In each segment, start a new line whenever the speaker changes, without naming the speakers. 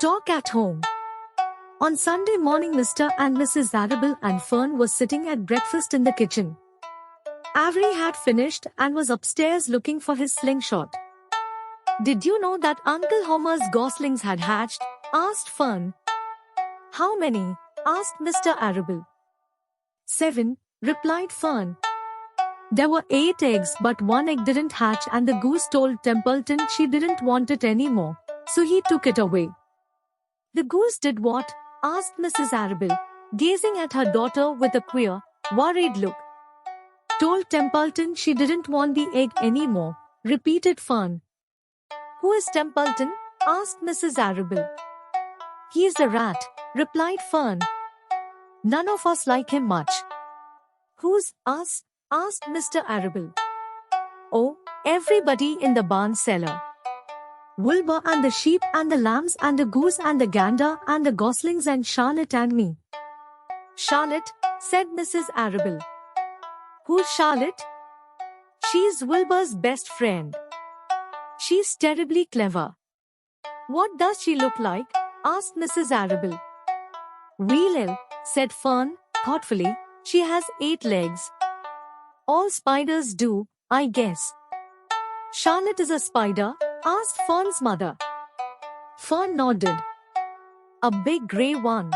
Talk at home. On Sunday morning, Mr. and Mrs. Arable and Fern were sitting at breakfast in the kitchen. Avery had finished and was upstairs looking for his slingshot. "Did you know that Uncle Homer's goslings had hatched?" asked Fern. "How many?" asked Mr. Arable. "7," replied Fern. "There were 8 eggs, but one egg didn't hatch, and the goose told Templeton she didn't want it anymore, so he took it away." "The goose did what?" asked Mrs. Arable, gazing at her daughter with a queer, worried look. "Told Templeton she didn't want the egg anymore," repeated Fern. "Who is Templeton?" asked Mrs. Arable. "He's a rat," replied Fern. "None of us like him much." "Who's us?" asked Mr. Arable. "Oh, everybody in the barn cellar. Wilbur and the sheep and the lambs and the goose and the gander and the goslings and Charlotte and me." "Charlotte?" said Mrs. Arable. "Who's Charlotte?" "She's Wilbur's best friend. She's terribly clever." "What does she look like?" asked Mrs. Arable. "Well," said Fern, thoughtfully, "she has 8 legs. All spiders do, I guess." "Charlotte is a spider?" asked Fern's mother. Fern nodded. "A big grey one.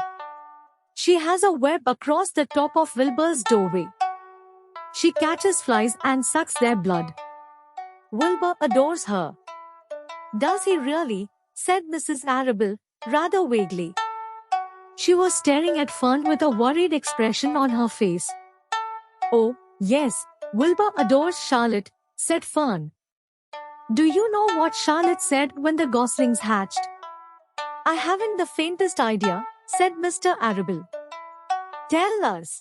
She has a web across the top of Wilbur's doorway. She catches flies and sucks their blood. Wilbur adores her." "Does he really?" said Mrs. Arable, rather vaguely. She was staring at Fern with a worried expression on her face. "Oh, yes, Wilbur adores Charlotte," said Fern. "Do you know what Charlotte said when the goslings hatched?" "I haven't the faintest idea," said Mr. Arable. "Tell us."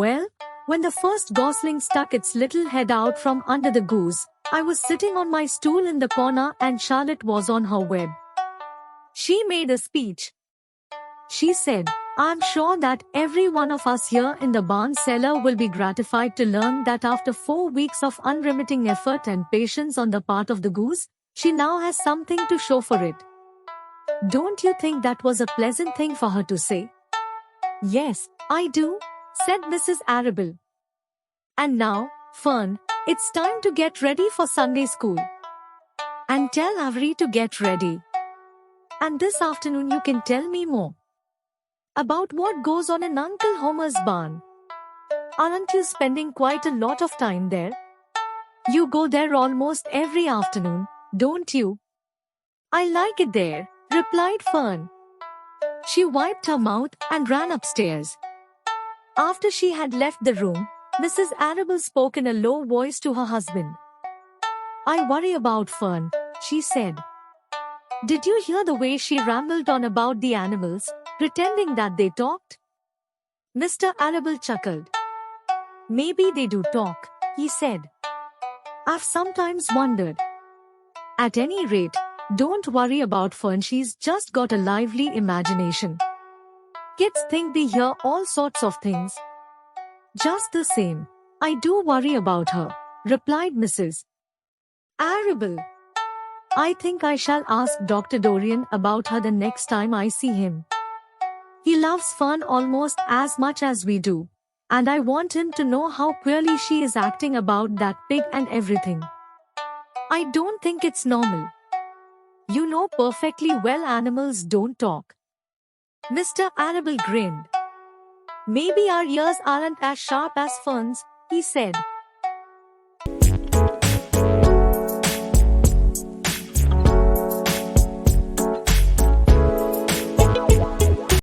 "Well, when the first gosling stuck its little head out from under the goose, I was sitting on my stool in the corner and Charlotte was on her web. She made a speech. She said, 'I'm sure that every one of us here in the barn cellar will be gratified to learn that after 4 weeks of unremitting effort and patience on the part of the goose, she now has something to show for it.' Don't you think that was a pleasant thing for her to say?" "Yes, I do," said Mrs. Arable. "And now, Fern, it's time to get ready for Sunday school. And tell Avery to get ready. And this afternoon you can tell me more about what goes on in Uncle Homer's barn. Aren't you spending quite a lot of time there? You go there almost every afternoon, don't you?" "I like it there," replied Fern. She wiped her mouth and ran upstairs. After she had left the room, Mrs. Arable spoke in a low voice to her husband. "I worry about Fern," she said. "Did you hear the way she rambled on about the animals, pretending that they talked?" Mr. Arable chuckled. "Maybe they do talk," he said. "I've sometimes wondered. At any rate, don't worry about Fern, she's just got a lively imagination. Kids think they hear all sorts of things." "Just the same, I do worry about her," replied Mrs. Arable. "I think I shall ask Dr. Dorian about her the next time I see him. He loves Fern almost as much as we do, and I want him to know how queerly she is acting about that pig and everything. I don't think it's normal. You know perfectly well animals don't talk." Mr. Arable grinned. "Maybe our ears aren't as sharp as Fern's," he said.